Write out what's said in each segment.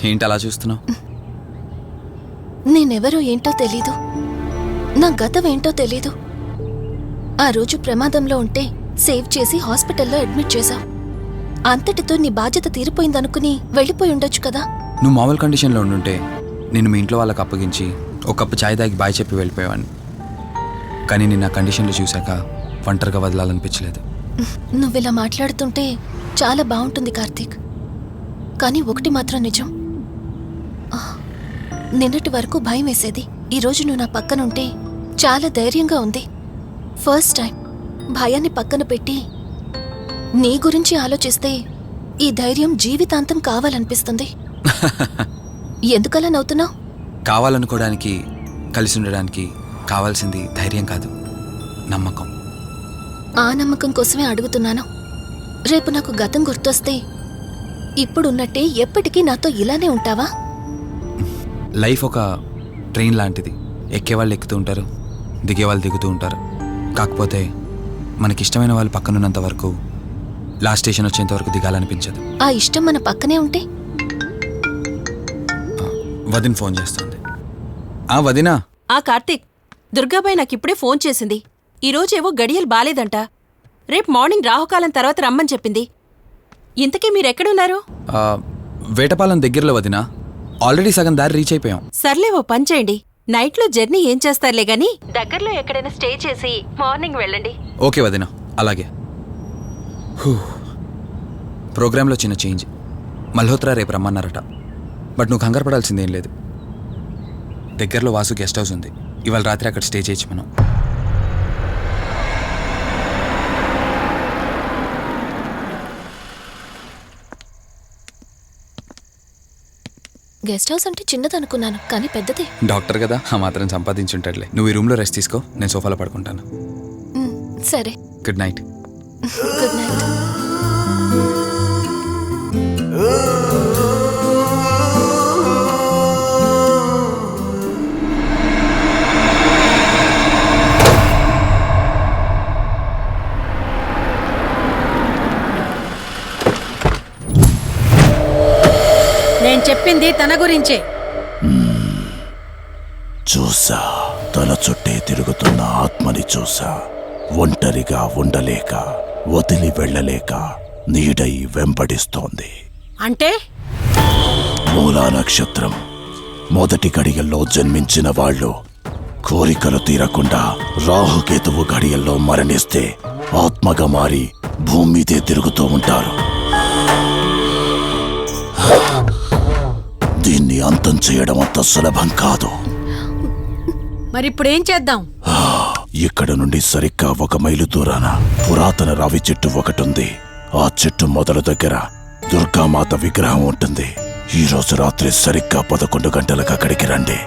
ఏంటి అలా చూస్తున్నావు? నేనెవరో ఏంటో తెలీదు, నా గతం ఏంటో తెలీదు. ఆ రోజు ప్రమాదంలో ఉంటే సేవ్ చేసి హాస్పిటల్లో అడ్మిట్ చేశావు. అంతటితో నీ బాధ్యత తీరిపోయిందనుకుని వెళ్ళిపోయి ఉండొచ్చు కదా. నువ్వు మామూలు కండిషన్లో ఉండుంటే నేను మీ ఇంట్లో వాళ్ళకి అప్పగించి ఒక కప్పు ఛాయ్ తాగి బాయ్ చెప్పి వెళ్ళిపోయేవాడిని. కానీ నేను నా కండిషన్లో చూశాక ఒంటరిగా వదలాలనిపించలేదు. నువ్విలా మాట్లాడుతుంటే చాలా బాగుంటుంది కార్తీక్. కానీ ఒకటి మాత్రం నిజం, నిన్నటి వరకు భయం వేసేది. ఈరోజు నువ్వు నా పక్కనుంటే చాలా ధైర్యంగా ఉంది. ఫస్ట్ టైం భయాన్ని పక్కన పెట్టి నీ గురించి ఆలోచిస్తే ఈ ధైర్యం జీవితాంతం కావాలనిపిస్తుంది. ఎందుకలా నవ్వుతున్నావు? కావాలనుకోవడానికి, కలిసి ఉండడానికి కావాల్సింది ధైర్యం కాదు, నమ్మకం. ఆ నమ్మకం కోసమే అడుగుతున్నాను. రేపు నాకు గతం గుర్తొస్తే ఇప్పుడున్నట్టే ఎప్పటికీ నాతో ఇలానే ఉంటావా? లైఫ్ ఒక ట్రైన్ లాంటిది. ఎక్కేవాళ్ళు ఎక్కుతూ ఉంటారు, దిగేవాళ్ళు దిగుతూ ఉంటారు. కాకపోతే మనకిష్టమైన వాళ్ళు పక్కనున్నంత వరకు లాస్ట్ స్టేషన్ వచ్చేంత వరకు దిగాలనిపించదు. ఆ ఇష్టం మన పక్కనే ఉంటే? వదిన ఫోన్ చేస్తుంది. వదినా. కార్తీక్, దుర్గాబాయ్ నాకిప్పుడే ఫోన్ చేసింది. ఈరోజేవో గడియలు బాలేదంట. రేపు మార్నింగ్ రాహుకాలం తర్వాత రమ్మని చెప్పింది. ఇంతకీ మీరెక్కడున్నారు? వేటపాలెం దగ్గరలో వదినా. ఆల్రెడీ సగం దారి రీచ్ అయిపోయాం. సర్లే, ఓ పని చేయండి. నైట్లో జర్నీ ఏం చేస్తారులే గాని దగ్గరలో ఎక్కడైనా స్టే చేసి మార్నింగ్ వెళ్ళండి. ఓకే వదినా, అలాగే. ప్రోగ్రాంలో చిన్న చేంజ్. మల్హోత్రా రేపు రమ్మన్నారట. బట్ నువ్వు కంగారు పడాల్సిందేం లేదు. దగ్గరలో వాసు గెస్ట్ హౌస్ ఉంది. ఇవాళ రాత్రి అక్కడ స్టే చేయొచ్చు మనం. గెస్ట్ హౌస్ అంటే చిన్నదనుకున్నాను, కానీ పెద్దదే. డాక్టర్ కదా, ఆ మాత్రం సంపాదించుంటాడులే. నువ్వు ఈ రూమ్లో రెస్ట్ తీసుకో, నేను సోఫాలో పడుకుంటాను. సరే, గుడ్ నైట్. Good night. నేను చెప్పింది తన గురించే. చూసా, తన చుట్టే తిరుగుతున్న ఆత్మని చూసా. ఒంటరిగా ఉండలేక, వదిలి వెళ్ళలేక నీడై వెంబడిస్తోంది. అంటే మూలా నక్షత్రం మొదటి గడియల్లో జన్మించిన వాళ్ళు కోరికలు తీరకుండా రాహుకేతువు గడియల్లో మరణిస్తే ఆత్మగా మారి భూమి మీదే తిరుగుతూ ఉంటారు. దీన్ని అంతం చేయడం అంత సులభం కాదు. మరిప్పుడేం చేద్దాం? ఇక్కడ నుండి సరిగ్గా 1 మైలు దూరాన పురాతన రావి చెట్టు ఒకటుంది. ఆ చెట్టు మొదల దగ్గర దుర్గామాత విగ్రహం ఉంటుంది. ఈ రోజు రాత్రి సరిగ్గా 11 గంటలకు అక్కడికి రండి.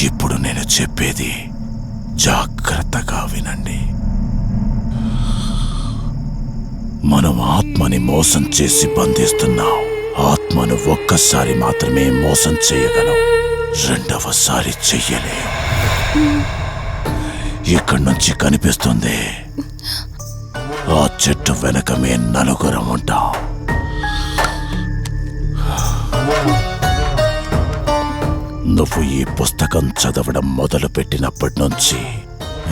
ఇప్పుడు నేను చెప్పేది జాగ్రత్తగా వినండి. మనం ఆత్మని మోసం చేసి బంధిస్తున్నాం. ఆత్మను ఒక్కసారి మాత్రమే మోసం చేయగలం, రెండవసారి చెయ్యలేం. ఇక్కడి నుంచి కనిపిస్తుంది, ఆ చెట్టు వెనక మే నలుగురం ఉంటాం. నువ్వు ఈ పుస్తకం చదవడం మొదలుపెట్టినప్పటి నుంచి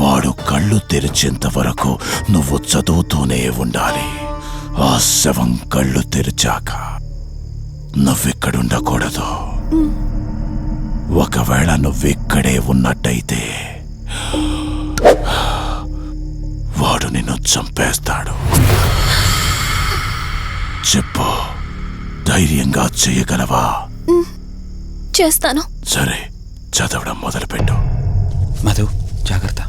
వాడు కళ్ళు తెరిచేంత వరకు నువ్వు చదువుతూనే ఉండాలి. ఆ శవం కళ్ళు తెరిచాక నువ్విక్కడుండకూడదు. ఒకవేళ నువ్విక్కడే ఉన్నట్టయితే వాడు నిన్ను చంపేస్తాడు. చెప్పు, ధైర్యంగా చేయగలవా? చేస్తాను. సరే, చదవడం మొదలుపెట్టు. మధు జాగ్రత్త.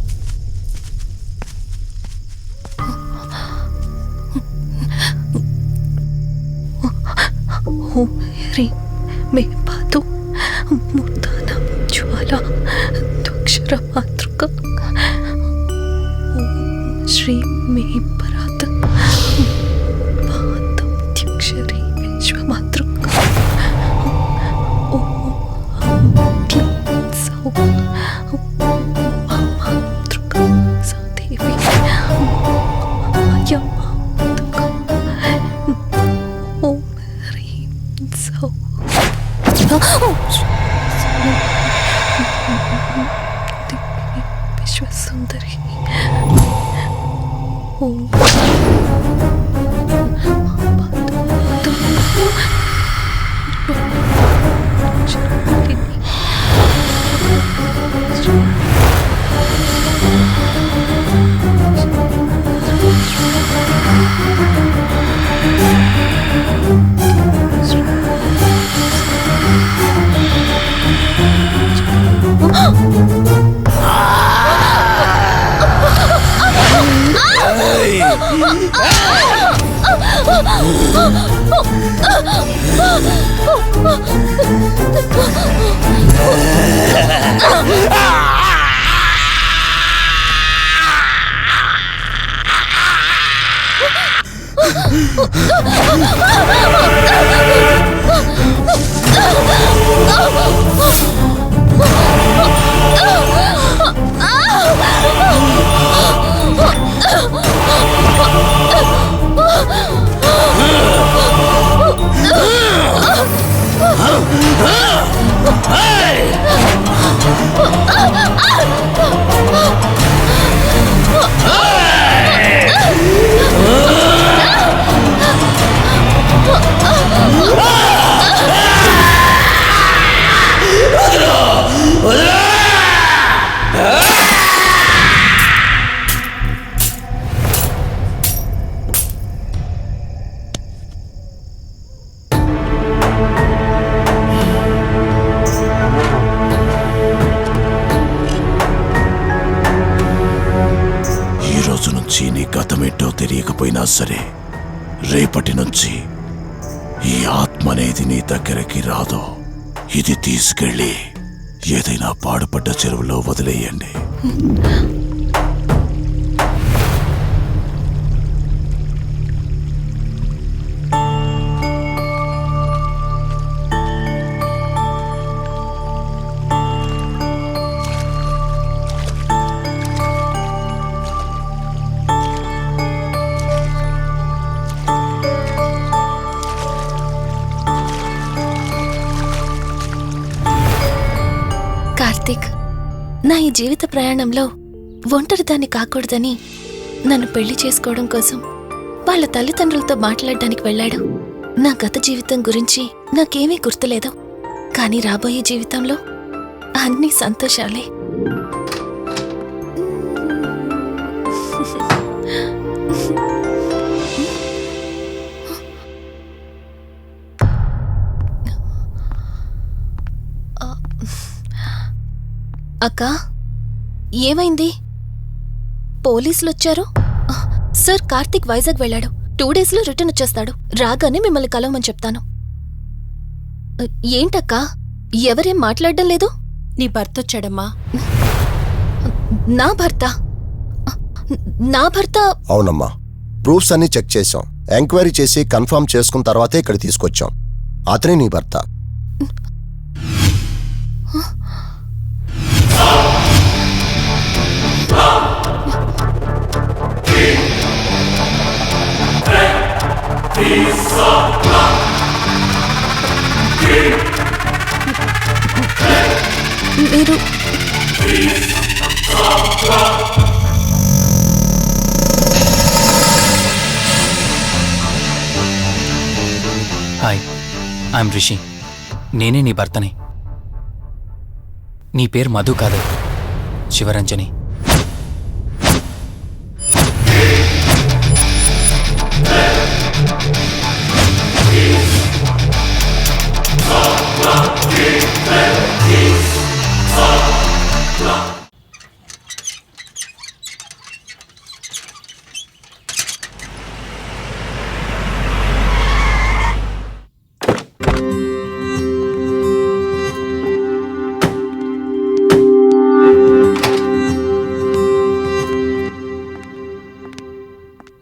మే పాదు ముద్దాన జ్వాల దుక్షర మాతృక శ్రీ మే పరాత్ పాదక్షరి విశ్వమాతృక మాతృక సదేవి ఓం హ్రీం సౌ విశ్వసుందరి నీ గతమేంటో తెలియకపోయినా సరే, రేపటి నుంచి ఈ ఆత్మ అనేది నీ దగ్గరికి రాదు. ఇది తీసుకెళ్ళి ఏదైనా పాడుపడ్డ చెరువులో వదిలేయండి. కార్తీక్, నా ఈ జీవిత ప్రయాణంలో ఒంటరిదాన్ని కాకూడదని నన్ను పెళ్లి చేసుకోవడం కోసం వాళ్ళ తల్లిదండ్రులతో మాట్లాడడానికి వెళ్ళాడు. నా గత జీవితం గురించి నాకేమీ గుర్తులేదు, కానీ రాబోయే జీవితంలో అన్ని సంతోషాలే. అక్కా, ఏమైంది? పోలీసులొచ్చారు. సార్, కార్తీక్ వైజాగ్ వెళ్ళాడు. 2 డేస్లో రిటర్న్ వచ్చేస్తాడు. రాగానే మిమ్మల్ని కలవమని చెప్తాను. ఏంటక్కా, ఎవరేం మాట్లాడడం లేదు? నీ భర్తొచ్చాడమ్మా. నా భర్త? నా భర్త? అవునమ్మా, ప్రూఫ్స్ అన్ని చెక్ చేశాం. ఎంక్వైరీ చేసి కన్ఫర్మ్ చేసుకున్న తర్వాతే ఇక్కడ తీసుకొచ్చాం. అతనే నీ భర్త. మీరు హాయ్, ఐఎమ్ రిషి. నేనే నీ భర్తని. నీ పేరు మధు కాదు, శివరంజని.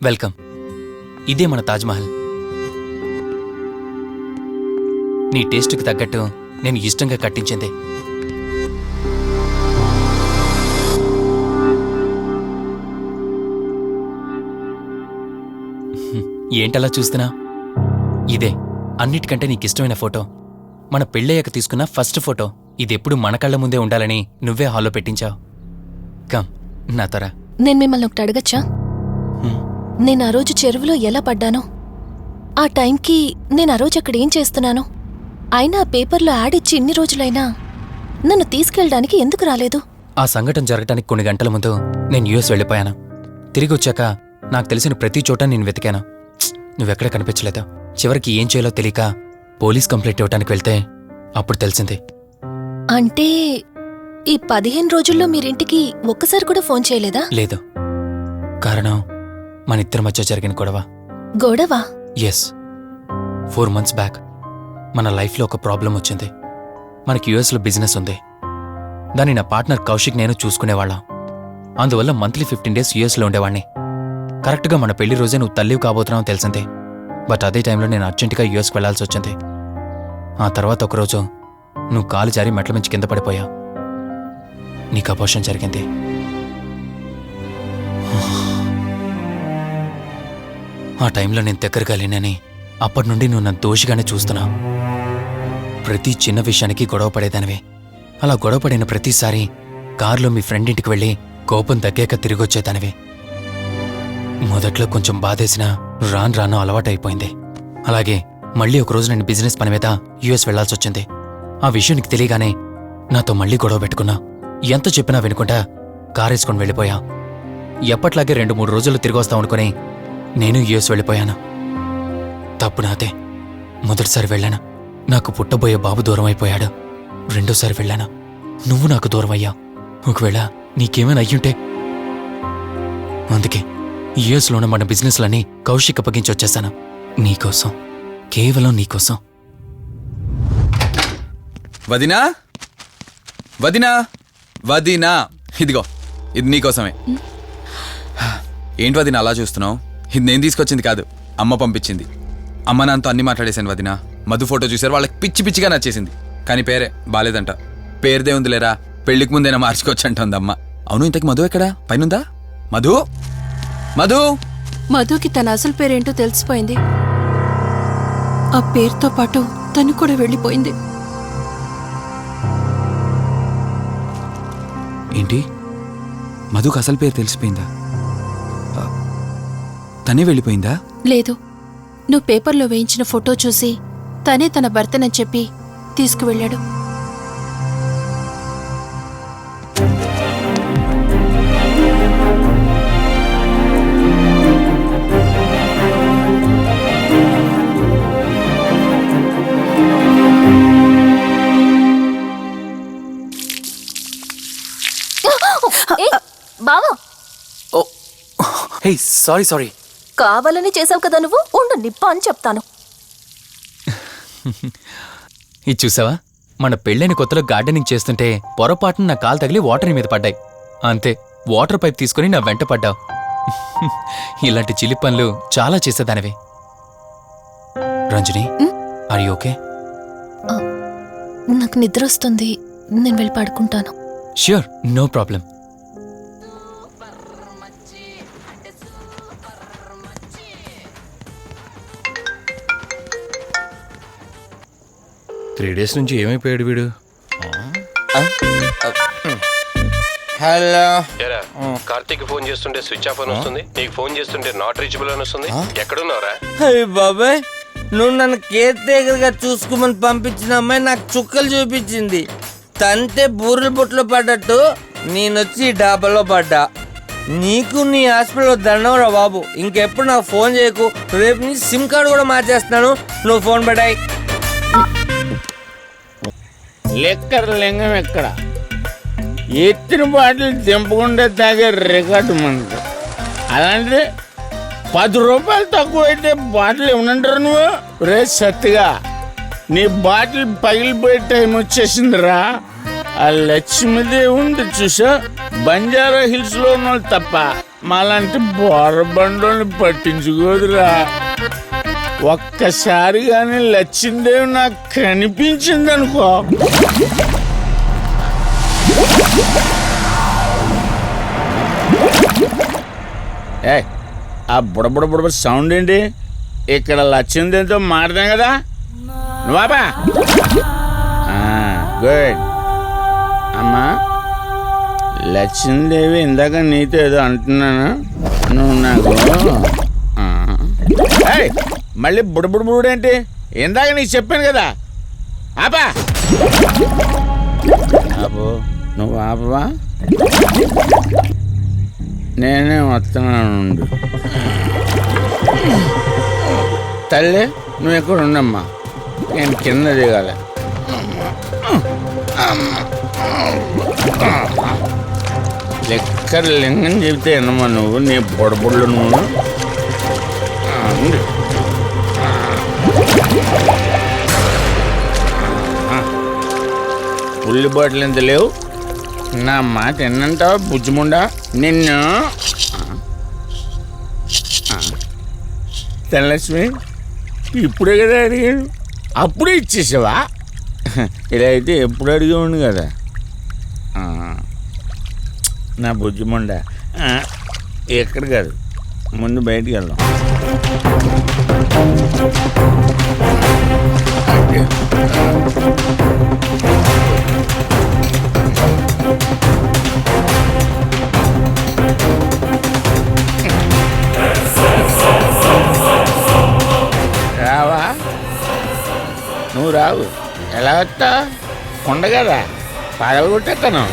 వెల్కమ్. ఇదే మన తాజ్మహల్. నీ టేస్ట్కి తగ్గట్టు నేను ఇష్టంగా కట్టించింది. ఏంటలా చూస్తున్నా? ఇదే అన్నిటికంటే నీకిష్టమైన ఫోటో. మన పెళ్ళయ్యాక తీసుకున్న ఫస్ట్ ఫోటో. ఇదెప్పుడు మన కళ్ళ ముందే ఉండాలని నువ్వే హాల్లో పెట్టించావు. కమ్ నా తర. నేను మిమ్మల్ని ఒకటి అడగచ్చా? నేను ఆ రోజు చెరువులో ఎలా పడ్డానో, ఆ టైంకి నేను ఆ రోజు అక్కడ ఏం చేస్తున్నానో, అయినా ఆ పేపర్లో యాడ్ ఇచ్చి ఇన్ని రోజులైనా నన్ను తీసుకెళ్ళడానికి ఎందుకు రాలేదు? ఆ సంఘటన జరగటానికి కొన్ని గంటల ముందు నేను యుఎస్ వెళ్ళిపోయాను. తిరిగి వచ్చాక నాకు తెలిసిన ప్రతి చోట నేను వెతికాను. నువ్వెక్కడ కనిపించలేదు. చివరికి ఏం చేయాలో తెలియక పోలీస్ కంప్లైంట్ ఇవ్వడానికి వెళ్తే అప్పుడు తెలిసింది. అంటే ఈ 15 రోజుల్లో మీరింటికి ఒక్కసారి కూడా ఫోన్ చేయలేదా? లేదు. కారణం మన ఇద్దరి మధ్య జరిగిన గొడవ. గొడవ? ఎస్. 4 months బ్యాక్ మన లైఫ్లో ఒక ప్రాబ్లం వచ్చింది. మనకి యుఎస్లో బిజినెస్ ఉంది. దాన్ని నా పార్ట్నర్ కౌశిక్ నేను చూసుకునేవాళ్ళం. అందువల్ల మంత్లీ 15 days యుఎస్లో ఉండేవాణ్ణి. కరెక్ట్గా మన పెళ్లి రోజే నువ్వు తల్లివి కాబోతున్నావు తెలిసింది. బట్ అదే టైంలో నేను అర్జెంటుగా యుఎస్కి వెళ్లాల్సి వచ్చింది. ఆ తర్వాత ఒకరోజు నువ్వు కాలు జారి మెట్ల మించి కింద పడిపోయావు. నీకు అబార్షన్ జరిగింది. ఆ టైంలో నేను దగ్గరగా లేనని అప్పటి నుండి నువ్వు నన్ను దోషిగానే చూస్తున్నావు. ప్రతి చిన్న విషయానికి గొడవ పడేదానివి. అలా గొడవ పడిన ప్రతిసారి కారులో మీ ఫ్రెండ్ ఇంటికి వెళ్ళి కోపం తగ్గాక తిరిగొచ్చేదానివి. మొదట్లో కొంచెం బాధేసినా రాను రాను అలవాటైపోయింది. అలాగే మళ్ళీ ఒకరోజు నేను బిజినెస్ పని మీద యుఎస్ వెళ్లాల్సి వచ్చింది. ఆ విషయం నీకు తెలియగానే నాతో మళ్ళీ గొడవ పెట్టుకున్నా. ఎంత చెప్పినా వినుకుంటా కారేసుకొని వెళ్ళిపోయా. ఎప్పట్లాగే 2-3 రోజుల్లో తిరిగి వస్తాం అనుకుని నేను యుఎస్ వెళ్ళిపోయాను. తప్పు నాదే. మొదటిసారి వెళ్ళాను, నాకు పుట్టబోయే బాబు దూరం అయిపోయాడు. రెండోసారి వెళ్ళాను, నువ్వు నాకు దూరం అయ్యా. ఒకవేళ నీకేమైనా అయ్యుంటే. అందుకే యుఎస్లోనే మన బిజినెస్లన్నీ కౌశిక్ అప్పగించి వచ్చేసాను. నీకోసం, కేవలం నీకోసం. వదినా, వదినా, వదినా, ఇదిగో ఇది నీకోసమే. ఏంటి వదినా అలా చూస్తున్నావు? ఇది నేను తీసుకొచ్చింది కాదు, అమ్మ పంపించింది. అమ్మ నాన్నతో అన్ని మాట్లాడేశాను వదినా. మధు ఫోటో చూశారు, వాళ్ళకి పిచ్చి పిచ్చిగా నచ్చేసింది. కానీ పేరే బాలేదంట. పేరుదే ఉందిలేరా, పెళ్లికి ముందైనా మార్చుకోవచ్చు అంటుంది అమ్మ. అవును, ఇంతకు మధు ఎక్కడా? పైనుందా? మధు, మధు. మధుకి తన అసలు పేరేంటో తెలిసిపోయింది. ఆ పేరుతో పాటు తను కూడా వెళ్ళిపోయింది. ఏంటి, మధుకు అసలు పేరు తెలిసిపోయిందా? తనే వెళ్ళిపోయిందా? లేదు, నువ్వు పేపర్లో వేయించిన ఫోటో చూసి తనే తన భర్తనని చెప్పి తీసుకువెళ్ళాడు. బావా, హే, సారీ. కావాలని చేసావు కదా నువ్వు. ఉండు, నిప్ప అని చెప్తాను. ఇది చూసావా? మన పెళ్ళైన కొత్తలో గార్డెనింగ్ చేస్తుంటే పొరపాటున నా కాలు తగిలి వాటర్ మీద పడ్డాయి. అంతే, వాటర్ పైప్ తీసుకుని నా వెంట పడ్డావు. ఇలాంటి చిలి పనులు చాలా చేసేదానివి. Ranjani, are you okay? నాకు నిద్ర వస్తుంది, నేను వెళ్ళి పడుకుంటాను. Sure, no problem. Three days నుంచి ఏమైపోయాడు వీడు? హలో. కార్తీక్ ఫోన్ చేస్తుంటే స్విచ్ ఆఫ్ అని వస్తుంది, నీకు ఫోన్ చేస్తుంటే నాట్ రీచబుల్ అని వస్తుంది. ఎక్కడున్నారా? అయ్య బాబాయ్, నువ్వు నన్ను కేర్ టేకర్గా చూసుకోమని పంపించిన అమ్మాయి నాకు చుక్కలు చూపించింది. తంతే బూరెల బుట్టలో పడ్డట్టు నేనొచ్చి డాబాలో పడ్డా. నీకు నీ హాస్పిటల్లో దండంరా బాబు. ఇంకెప్పుడు నాకు ఫోన్ చేయకు. రేపు నీ సిమ్ కార్డు కూడా మార్చేస్తున్నాను. నువ్వు ఫోన్ పడాయి. లెక్కర లింగం ఎక్కడ ఎత్తిన బాటిల్ దింపకుండా తాగే రికార్డు మనకు. అలాంటిది 10 రూపాయలు తక్కువ అయితే బాటిల్ ఏమనంటారు నువ్వు? రే సత్తిగా, నీ బాటిల్ పగిలిపోయే టైం వచ్చేసిందిరా. ఆ లక్ష్మీదేవి ఉంది చూసా, బంజారా హిల్స్లో ఉన్న వాళ్ళు తప్ప మాలాంటి బోరబండోని పట్టించుకోదురా. ఒక్కసారి కానీ లచ్చిందేవి నాకు కనిపించింది అనుకో, ఏ ఆ బుడబుడ సౌండ్ ఏంటి? ఇక్కడ లచ్చిందేవితో మాట్లాడాం కదా నువ్వాబా. గుడ్ అమ్మా. లక్ష్మీదేవి ఇందాక నీతో ఏదో అంటున్నాను, నువ్వు నాకు మళ్ళీ బుడబుడేంటి? ఇందాక నీకు చెప్పాను కదా ఆపా. ఆపో, నువ్వు ఆపవా? నేనే వస్తున్నాను. తల్లి నువ్వు ఎక్కడ ఉండమ్మా, నేను కింద దిగాలి. లెక్కర్ లింగం చెబితే ఎన్నమ్మా నువ్వు, నీ బొడబుళ్ళు నువ్వు. పుల్లి బాటిల్ ఎంత లేవు, నా మాట ఎన్నంటావా బుజ్జిముండా నిన్ను. ధనలక్ష్మి ఇప్పుడే కదా అడిగాడు, అప్పుడే ఇచ్చేసావా? ఇలా అయితే ఎప్పుడు అడిగేవాడు కదా నా బుజ్జిముండా. ఎక్కడ కాదు, ముందు బయటికి వెళ్దాం. రావా? నువ్వు రావు, ఎలా వస్తా? కొండ కదా, పడగొట్టేస్తాను.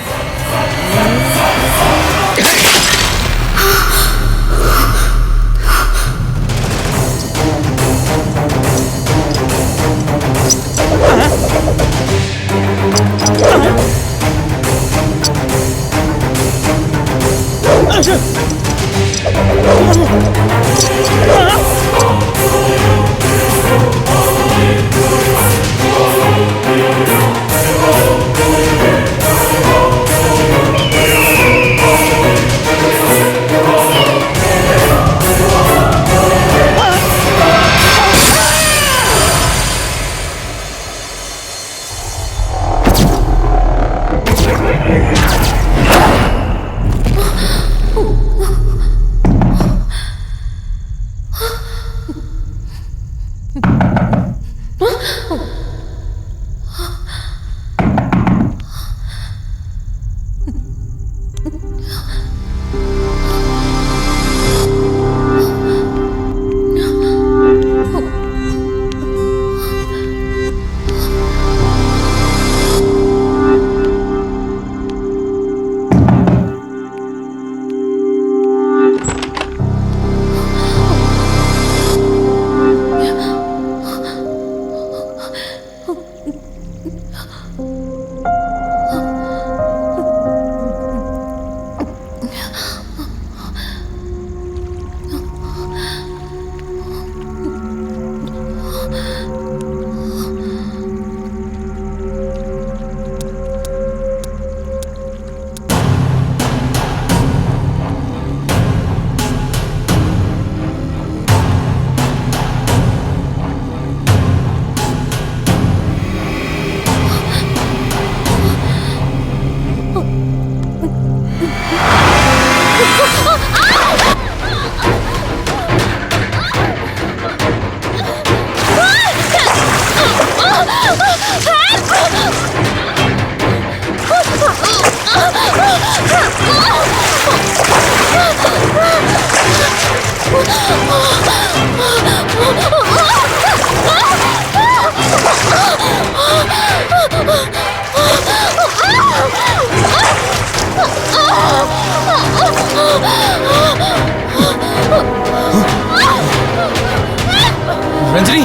రంజని,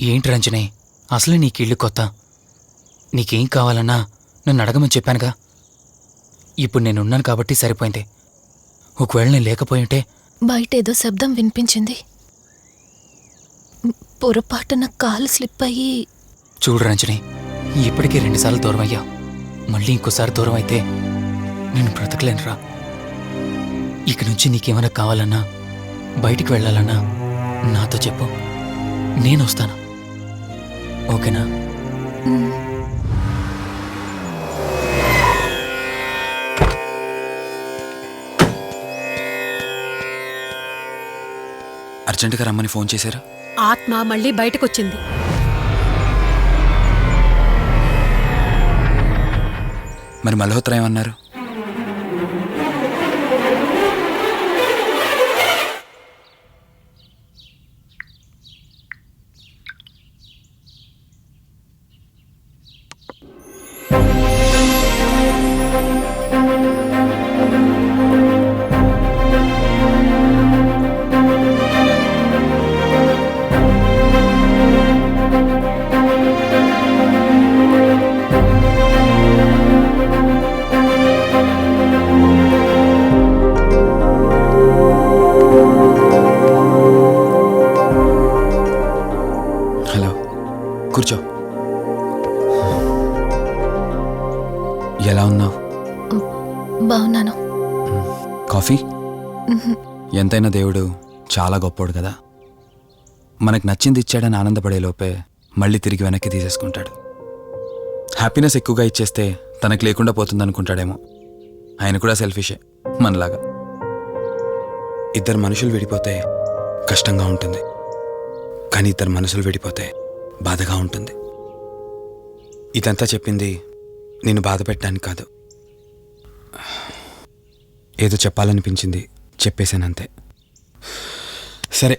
ఏంటి రంజని, అసలే నీకు ఇల్లు కొత్త. నీకేం కావాలన్నా నన్ను అడగమని చెప్పానుగా. ఇప్పుడు నేనున్నాను కాబట్టి సరిపోయింది. ఒకవేళ నేను లేకపోయి ఉంటే బయట ఏదో శబ్దం వినిపించింది. పొరపాటున కాలు స్లిప్ అయ్యి. చూడు రంజని, ఇప్పటికే 2 సార్లు దూరం అయ్యా. మళ్ళీ ఇంకోసారి దూరం అయితే నేను బ్రతకలేనురా. ఇక నుంచి నీకేమైనా కావాలన్నా, బయటికి వెళ్ళాలన్నా నాతో చెప్పు, నేను వస్తాను. ఓకేనా? అర్జెంటుగా రమ్మని ఫోన్ చేశారు. ఆత్మ మళ్ళీ బయటకొచ్చింది. మరి మల్హోత్రా ఏమన్నారు? హలో, కూర్చో. ఎలా ఉన్నావు? బాగున్నాను. కాఫీ? ఎంతైనా దేవుడు చాలా గొప్పోడు కదా. మనకు నచ్చింది ఇచ్చాడని ఆనందపడే లోపే మళ్ళీ తిరిగి వెనక్కి తీసేసుకుంటాడు. హ్యాపీనెస్ ఎక్కువగా ఇచ్చేస్తే తనకు లేకుండా పోతుందనుకుంటాడేమో. ఆయన కూడా సెల్ఫిషే మనలాగా. ఇద్దరు మనుషులు విడిపోతే కష్టంగా ఉంటుంది, కానీ ఇద్దరు మనసులు విడిపోతే బాధగా ఉంటుంది. ఇదంతా చెప్పింది నేను బాధ పెట్టడానికి కాదు. ఏదో చెప్పాలనిపించింది, చెప్పేశానంతే. సరే,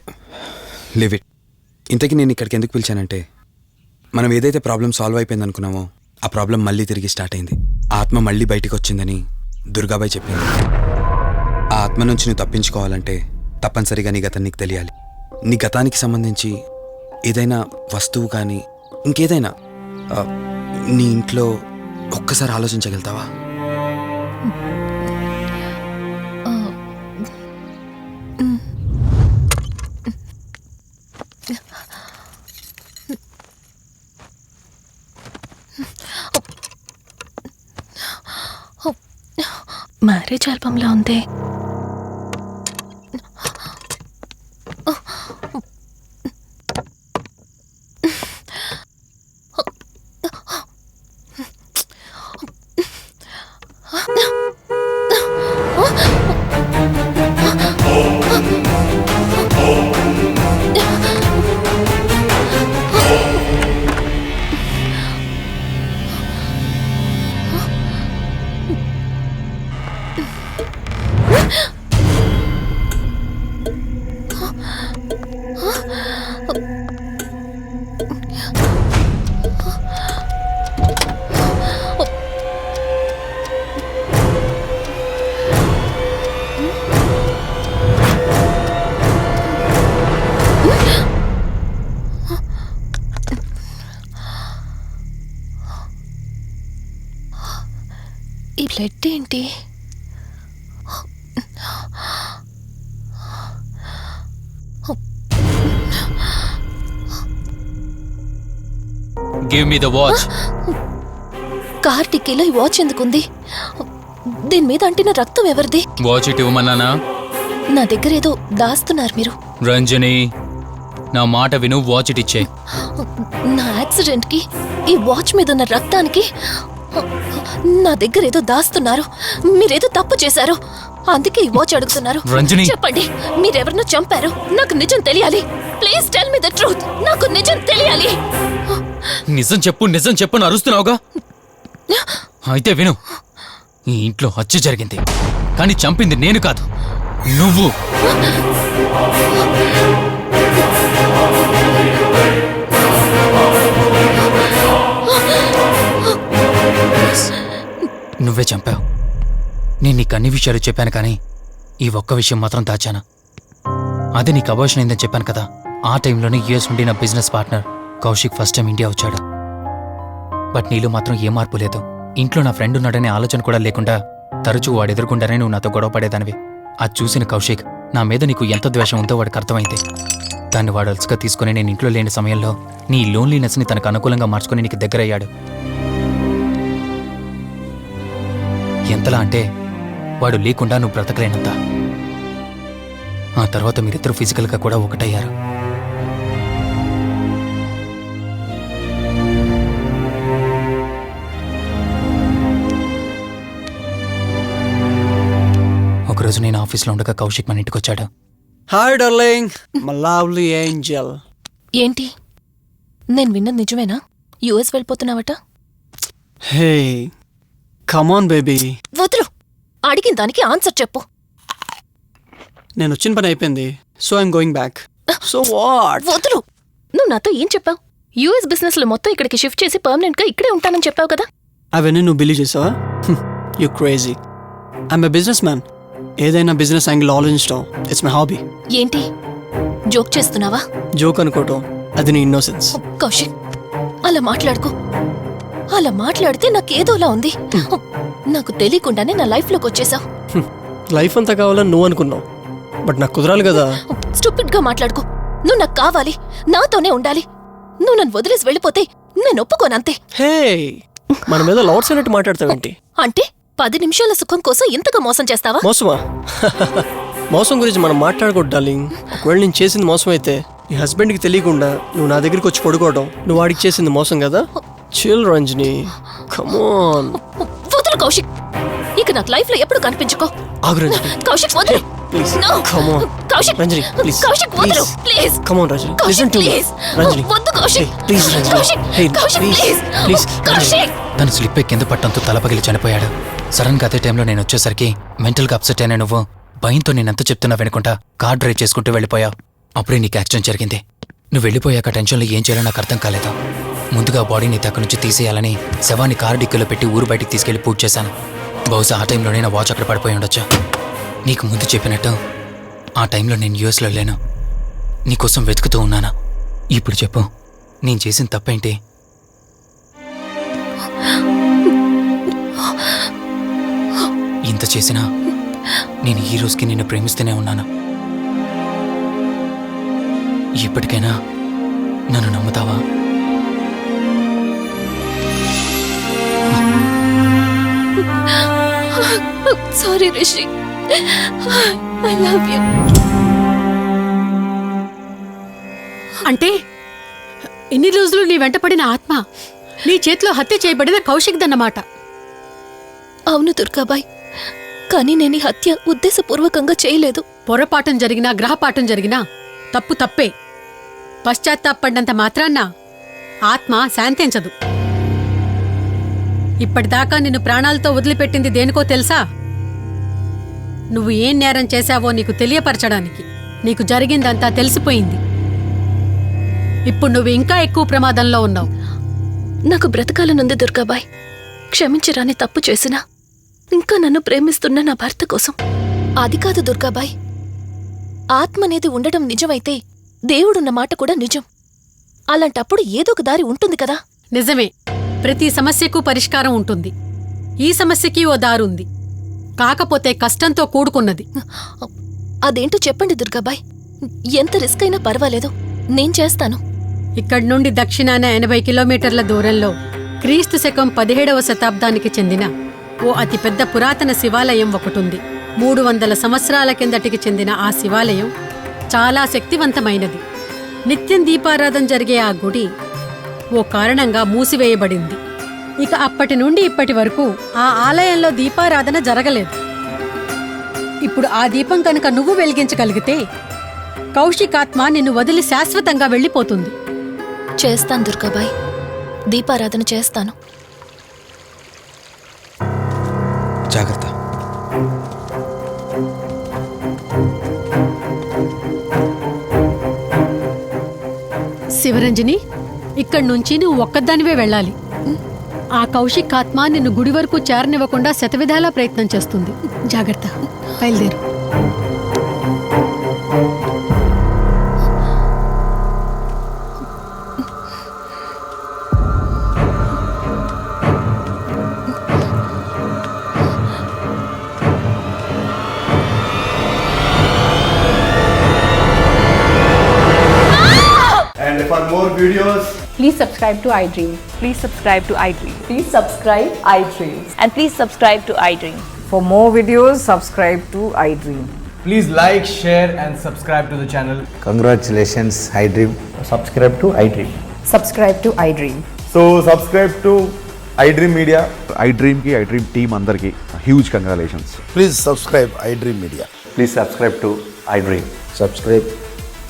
లివ్ ఇట్. ఇంతకీ నేను ఇక్కడికి ఎందుకు పిలిచానంటే, మనం ఏదైతే ప్రాబ్లం సాల్వ్ అయిపోయింది అనుకున్నామో ఆ ప్రాబ్లం మళ్ళీ తిరిగి స్టార్ట్ అయింది. ఆ ఆత్మ మళ్ళీ బయటికి వచ్చిందని దుర్గాబాయ్ చెప్పింది. ఆ ఆత్మ నుంచి నువ్వు తప్పించుకోవాలంటే తప్పనిసరిగా నీ గతం నీకు తెలియాలి. నీ గతానికి సంబంధించి ఏదైనా వస్తువు కానీ ఇంకేదైనా నీ ఇంట్లో ఒక్కసారి ఆలోచించగలుగుతావా? మ్యారేజ్ ఆల్బంలా ఉంది. ఈ బ్లడ్ ఏంటి? Give me the watch. Car టిక్కీలో ఈ వాచ్ ఎందుకుంది? దీని మీద అంటిన రక్తం ఎవరిది? వాచ్ ఇటు ఇవ్వమన్నానా? నా దగ్గర ఏదో దాస్తున్నారు మీరు. రంజని, నా మాట విను, వాచ్ ఇటు ఇచ్చే. నా యాక్సిడెంట్ కి, ఈ వాచ్ మీద ఉన్న రక్తానికి నా దగ్గర ఏదో దాస్తున్నారు. మీరేదో తప్పు చేశారు, అందుకే ఈ వాచ్ అడుగుతున్నారు. రంజని, చెప్పండి, మీరెవరినో చంపారు. నాకు నిజం తెలియాలి. Please tell me the truth. నాకు నిజం తెలియాలి. నిజం చెప్పు, నిజం చెప్పు అని అరుస్తున్నావుగా. అయితే విను, ఈ ఇంట్లో హత్య జరిగింది, కానీ చంపింది నేను కాదు, నువ్వు. నువ్వే చంపావు. నేను నీకు అన్ని విషయాలు చెప్పాను, కానీ ఈ ఒక్క విషయం మాత్రం దాచాను. అదే నీకు అబార్షన్ అయిందని చెప్పాను కదా. ఆ టైంలోనే యూఎస్ నుండి నా business partner Kaushik first time India వచ్చాడు. బట్ నీలో మాత్రం ఏ మార్పు లేదు. ఇంట్లో నా ఫ్రెండ్ ఉన్నాడనే ఆలోచన కూడా లేకుండా తరచూ వాడు ఎదుర్కొంటానే నువ్వు నాతో గొడవ పడేదానివి. అది చూసిన కౌశిక్ నా మీద నీకు ఎంత ద్వేషం ఉందో వాడికి అర్థమైంది. దాన్ని వాడు అలసిగా తీసుకుని నేను ఇంట్లో లేని సమయంలో నీ లోన్లీనెస్ని తనకు అనుకూలంగా మార్చుకుని నీకు దగ్గరయ్యాడు. ఎంతలా అంటే వాడు లేకుండా నువ్వు బ్రతకలేనంత. ఆ తర్వాత మీరిద్దరూ ఫిజికల్గా కూడా ఒకటయ్యారు. ఒకరోజు నేను ఆఫీస్లో ఉండగా కౌశిక్ మన ఇంటికి వచ్చాడు. Hi darling, my lovely angel. ఏంటి నేను విన్నది నిజమేనా? యుఎస్ వెళ్ళిపోతున్నావట? Hey come on baby. వదులు, అడిగిన దానికి ఆన్సర్ చెప్పు. నేను వచ్చిన పని అయిపోయింది, so I'm going back. So what? వదులు. నువ్వు నాతో ఏం చెప్పావు? యుఎస్ బిజినెస్ లో మొత్తం ఇక్కడికి షిఫ్ట్ చేసి పర్మనెంట్ గా ఇక్కడే ఉంటానని చెప్పావు కదా. అవన్నీ నువ్వు బిలీవ్ చేసావా? You crazy. I'm a business man. ఏదైనా బిజినెస్ యాంగిల్ ఆలోచించడం ఇట్స్ మై హాబీ. ఏంటి జోక్ చేస్తున్నావా? జోక్ అనుకోవటం అది నీ ఇన్నోసెన్స్. కౌశిక్, అలా మాట్లాడుకో. అలా మాట్లాడితే నాకేదోలా ఉంది. నాకు తెలియకుండానే నా లైఫ్ లోకి వచ్చేసావు. లైఫ్ అంతా కావాలని నువ్వు అనుకున్నావు, బట్ నాకు కుదరాలి కదా. స్టూపిడ్ గా మాట్లాడుకో. నువ్వు నాకు కావాలి, నాతోనే ఉండాలి. నువ్వు నన్ను వదిలేసి వెళ్ళిపోతే నేను ఒప్పుకోనంతే. హే, మన మీద లవర్స్ అన్నట్టు మాట్లాడతావేంటి? అంటే 10 నిమిషాల సుఖం కోసం ఇంతగా మోసం చేస్తావా? మోసమా? మోసం గురించి మనం మాట్లాడకూడదు డార్లింగ్. ఒకవేళ నేను చేసింది మోసం అయితే నీ హస్బెండ్కి తెలియకుండా నువ్వు నా దగ్గరికి వచ్చి పడుకోవడం నువ్వు వాడికి చేసింది మోసం కదా. Chill Ranjani, come on. వదులు కౌశిక్, ఇక నాకు లైఫ్ లో ఎప్పుడు కనిపించుకో. ఆగు రంజని. కౌశిక్ వదులు. Please No. Come on. Kaushik, Ranjani please. Kaushik వదులు please. Come on Ranjani, Kaushik listen to me. Please. Ranjani వద్దు Kaushik. Please Ranjani. Kaushik, hey Kaushik please please. Please. Kaushik. తను స్లిప్ అయి కింద పట్టంతో తల పగిలి చనిపోయాడు. సడన్ గా అదే టైంలో నేను వచ్చేసరికి మెంటల్గా అప్సెట్ అయినా నువ్వు భయంతో నేనెంత చెప్తున్నా వినుకుంటా కార్ డ్రైవ్ చేసుకుంటూ వెళ్ళిపోయావు. అప్పుడే నీకు యాక్సిడెంట్ జరిగింది. నువ్వు వెళ్ళిపోయాక టెన్షన్లో ఏం చేయాలో నాకు అర్థం కాలేదు. ముందుగా బాడీని అక్కడి నుంచి తీసేయాలని శవాన్ని కారు డిక్కీలో పెట్టి ఊరు బయటికి తీసుకెళ్లి పూజ చేశాను. బహుశా ఆ టైంలోనే నా వాచ్ అక్కడ పడిపోయి ఉండొచ్చు. నీకు ముందు చెప్పినట్టు ఆ టైంలో నేను యూఎస్లో లేను. నీకోసం వెతుకుతూ ఉన్నాను. ఇప్పుడు చెప్పు, నేను చేసిన తప్పేంటి? ఇంత చేసినా నేను ఈ రోజుకి నిన్ను ప్రేమిస్తూనే ఉన్నాను. ఇప్పటికైనా నన్ను నమ్ముతావా? Sorry Rishi, I love you. అంటే ఇన్ని రోజులు నీ వెంటపడిన ఆత్మ నీ చేతిలో హత్య చేయబడిన కౌశిక్ దన్నమాట. అవును దుర్గాబాయ్, కానీ నేను ఈ హత్య ఉద్దేశపూర్వకంగా చేయలేదు. పొరపాఠం జరిగినా గ్రహపాఠం జరిగినా తప్పు తప్పే. పశ్చాత్తాపడినంత మాత్రాన్న ఆత్మ శాంతించదు. ఇప్పటిదాకా నిన్ను ప్రాణాలతో వదిలిపెట్టింది దేనికో తెలుసా? నువ్వు ఏం నేరం చేశావో నీకు తెలియపరచడానికి. నీకు జరిగిందంతా తెలిసిపోయింది. ఇప్పుడు నువ్వు ఇంకా ఎక్కువ ప్రమాదంలో ఉన్నావు. నాకు బ్రతకాలనుంది దుర్గాబాయ్. క్షమించరాని తప్పు చేసినా ఇంకా నన్ను ప్రేమిస్తున్న నా భర్త కోసం. అది కాదు దుర్గాబాయ్, ఆత్మ అనేది ఉండడం నిజమైతే దేవుడున్న మాట కూడా నిజం. అలాంటప్పుడు ఏదో ఒక దారి ఉంటుంది కదా. నిజమే, ప్రతి సమస్యకు పరిష్కారం ఉంటుంది. ఈ సమస్యకి ఓ దారుంది, కాకపోతే కష్టంతో కూడుకున్నది. అదేంటో చెప్పండి దుర్గాబాయ్. ఎంత రిస్క్ అయినా పర్వాలేదు, నేను చేస్తాను. ఇక్కడి నుండి దక్షిణాన 80 కిలోమీటర్ల దూరంలో క్రీస్తు శకం 17వ శతాబ్దానికి చెందిన ఓ అతిపెద్ద పురాతన శివాలయం ఒకటుంది. 300 సంవత్సరాల కిందటికి చెందిన ఆ శివాలయం చాలా శక్తివంతమైనది. నిత్యం దీపారాధన జరిగే ఆ గుడి ఓ కారణంగా మూసివేయబడింది. ఇక అప్పటి నుండి ఇప్పటి వరకు ఆ ఆలయంలో దీపారాధన జరగలేదు. ఇప్పుడు ఆ దీపం కనుక నువ్వు వెలిగించగలిగితే కౌశికాత్మ నిన్ను వదిలి శాశ్వతంగా వెళ్ళిపోతుంది. చేస్తాను దుర్గాబాయ్, దీపారాధన చేస్తాను. జాగ్రత్త. శివరంజని, ఇక్కడి నుంచి నువ్వు ఒక్కదానివే వెళ్ళాలి. ఆ కౌశిక్ ఆత్మ నిన్ను గుడి వరకు చేరనివ్వకుండా శతవిధాలా ప్రయత్నం చేస్తుంది. జాగ్రత్త, బయలుదేరు. more videos, Please subscribe to iDream. Please subscribe to iDream. Please subscribe iDream. And please subscribe to iDream. For more videos, subscribe to iDream. please like, share and subscribe to the channel. Congratulations, iDream. Subscribe to iDream. Subscribe to iDream. So subscribe to iDream Media. iDream ki iDream team andarki huge congratulations. Please subscribe iDream media. Please subscribe to iDream. Subscribe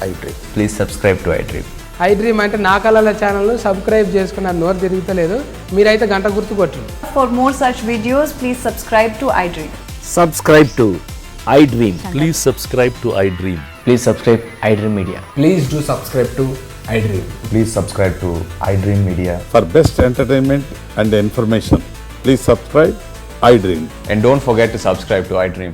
iDream. Please subscribe to iDream. iDream అంటే నా కళల channel subscribe చేసుకున్న నోరు తిరుగుతలేదు. మీరైతే గంట గుర్తు కొట్టండి. For more such videos, please subscribe to iDream. Subscribe to iDream. Please subscribe to iDream. Please subscribe iDream Media. Please do subscribe to iDream. Please subscribe to iDream Media. For best entertainment and information, please subscribe iDream. And don't forget to subscribe to iDream.